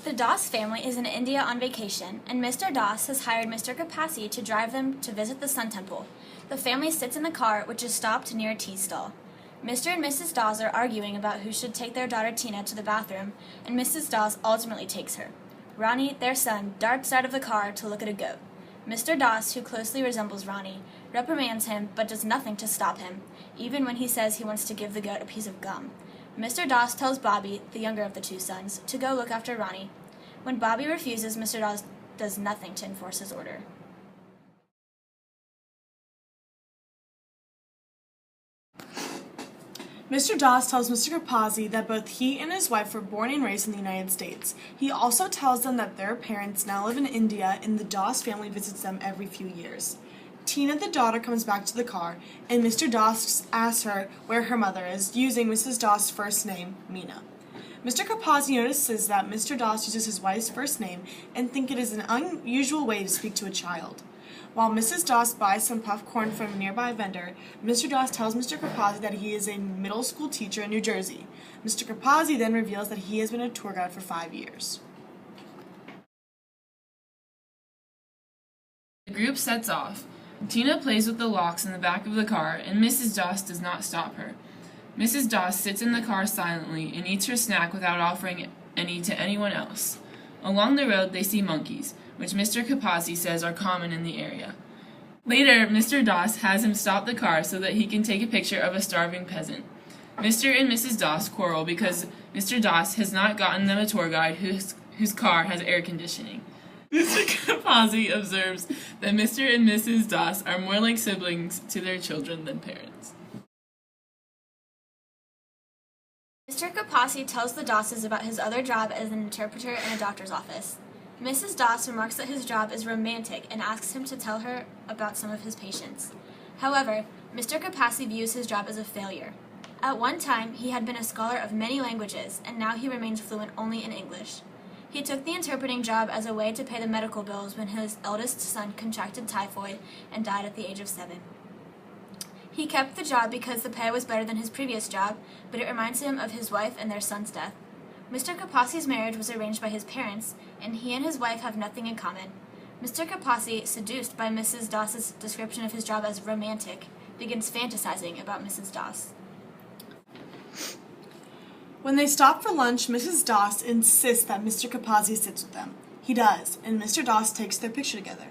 The Doss family is in India on vacation, and Mr. Doss has hired Mr. Kapasi to drive them to visit the Sun Temple. The family sits in the car, which is stopped near a tea stall. Mr. and Mrs. Doss are arguing about who should take their daughter Tina to the bathroom, and Mrs. Doss ultimately takes her. Ronnie, their son, darts out of the car to look at a goat. Mr. Doss, who closely resembles Ronnie, reprimands him but does nothing to stop him, even when he says he wants to give the goat a piece of gum. Mr. Doss tells Bobby, the younger of the two sons, to go look after Ronnie. When Bobby refuses, Mr. Doss does nothing to enforce his order. Mr. Doss tells Mr. Kapasi that both he and his wife were born and raised in the United States. He also tells them that their parents now live in India and the Doss family visits them every few years. Tina, the daughter, comes back to the car, and Mr. Doss asks her where her mother is, using Mrs. Doss' first name, Mina. Mr. Kapasi notices that Mr. Doss uses his wife's first name and thinks it is an unusual way to speak to a child. While Mrs. Doss buys some puff corn from a nearby vendor, Mr. Doss tells Mr. Kapasi that he is a middle school teacher in New Jersey. Mr. Kapasi then reveals that he has been a tour guide for 5 years. The group sets off. Tina plays with the locks in the back of the car, and Mrs. Doss does not stop her. Mrs. Doss sits in the car silently and eats her snack without offering any to anyone else. Along the road, they see monkeys, which Mr. Kapasi says are common in the area. Later, Mr. Doss has him stop the car so that he can take a picture of a starving peasant. Mr. and Mrs. Doss quarrel because Mr. Doss has not gotten them a tour guide whose car has air conditioning. Mr. Kapasi observes that Mr. and Mrs. Doss are more like siblings to their children than parents. Mr. Kapasi tells the Dosses about his other job as an interpreter in a doctor's office. Mrs. Doss remarks that his job is romantic and asks him to tell her about some of his patients. However, Mr. Kapasi views his job as a failure. At one time, he had been a scholar of many languages, and now he remains fluent only in English. He took the interpreting job as a way to pay the medical bills when his eldest son contracted typhoid and died at the age of 7. He kept the job because the pay was better than his previous job, but it reminds him of his wife and their son's death. Mr. Kapasi's marriage was arranged by his parents, and he and his wife have nothing in common. Mr. Kapasi, seduced by Mrs. Doss's description of his job as romantic, begins fantasizing about Mrs. Doss. When they stop for lunch, Mrs. Doss insists that Mr. Kapasi sits with them. He does, and Mr. Doss takes their picture together.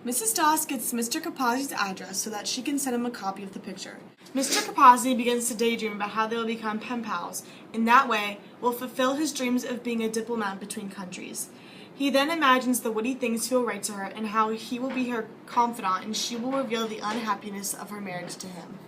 Mrs. Doss gets Mr. Kapasi's address so that she can send him a copy of the picture. Mr. Kapasi begins to daydream about how they will become pen pals. In that way, will fulfill his dreams of being a diplomat between countries. He then imagines the witty things he will write to her and how he will be her confidant and she will reveal the unhappiness of her marriage to him.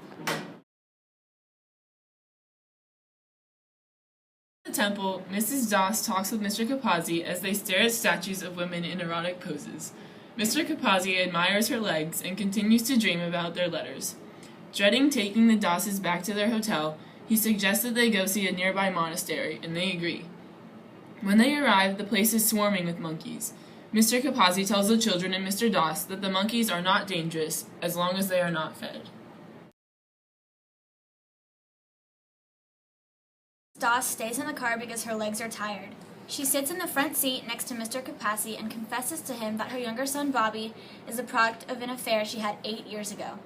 At the temple, Mrs. Doss talks with Mr. Kapasi as they stare at statues of women in erotic poses. Mr. Kapasi admires her legs and continues to dream about their letters. Dreading taking the Dosses back to their hotel, he suggests that they go see a nearby monastery, and they agree. When they arrive, the place is swarming with monkeys. Mr. Kapasi tells the children and Mr. Doss that the monkeys are not dangerous as long as they are not fed. Doss stays in the car because her legs are tired. She sits in the front seat next to Mr. Kapasi and confesses to him that her younger son Bobby is a product of an affair she had 8 years ago.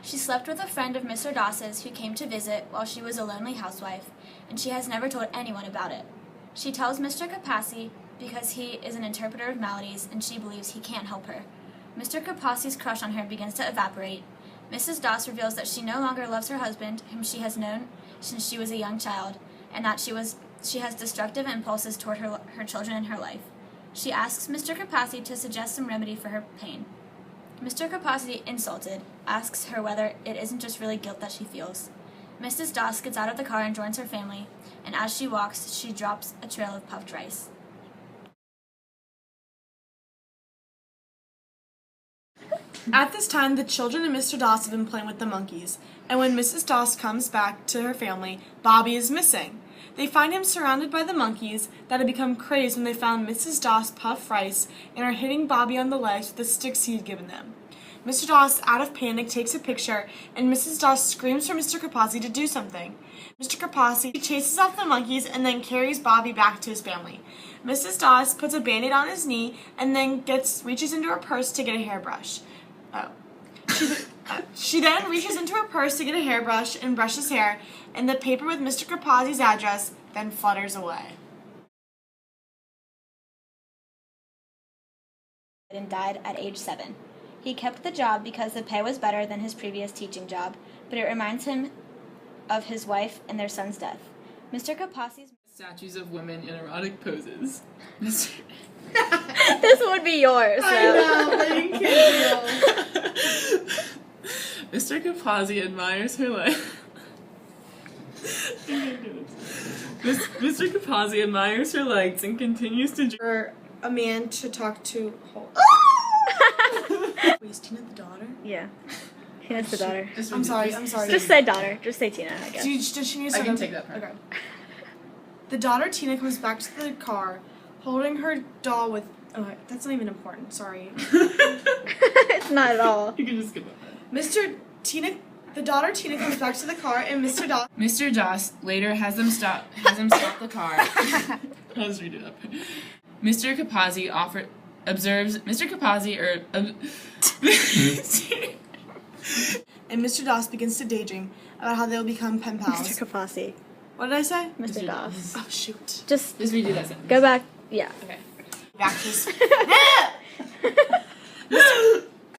She slept with a friend of Mr. Doss's who came to visit while she was a lonely housewife, and she has never told anyone about it. She tells Mr. Kapasi because he is an interpreter of maladies and she believes he can't help her. Mr. Kapasi's crush on her begins to evaporate. Mrs. Doss reveals that she no longer loves her husband, whom she has known since she was a young child, and that she has destructive impulses toward her children and her life. She asks Mr. Kapasi to suggest some remedy for her pain. Mr. Kapasi, insulted, asks her whether it isn't just really guilt that she feels. Mrs. Doss gets out of the car and joins her family, and as she walks, she drops a trail of puffed rice. At this time, the children and Mr. Doss have been playing with the monkeys, and when Mrs. Doss comes back to her family, Bobby is missing. They find him surrounded by the monkeys that had become crazed when they found Mrs. Doss puff rice and are hitting Bobby on the legs with the sticks he had given them. Mr. Doss, out of panic, takes a picture, and Mrs. Doss screams for Mr. Kapasi to do something. Mr. Kapasi chases off the monkeys and then carries Bobby back to his family. Mrs. Doss puts a Band-Aid on his knee and then reaches into her purse to get a hairbrush. She then reaches into her purse to get a hairbrush and brush his hair, and the paper with Mr. Capazzi's address then flutters away. And died at age 7. He kept the job because the pay was better than his previous teaching job, but it reminds him of his wife and their son's death. Mr. Capazzi's Statues of women in erotic poses. This would be yours. So. I know, but you can't do. Mr. Capazzi admires her legs. Mr. Capazzi admires her legs and continues to For a man to talk to. Wait, is Tina the daughter? Yeah. Tina's the daughter. I'm sorry. Just say daughter. Just say Tina, I guess. Does she need to I can take that part. Okay. The daughter Tina comes back to the car, holding her doll with. Oh, that's not even important. Sorry. It's not at all. You can just skip that. The daughter Tina comes back to the car, and Mr. Doss later has him stop the car. Let's redo that part. Mr. Capazzi observes Mr. Capazzi and Mr. Doss begins to daydream about how they will become pen pals. Mr. Capazzi. What did I say? Mr. Doss. Oh shoot. Just redo that sentence. go back. Yeah. Okay. Back to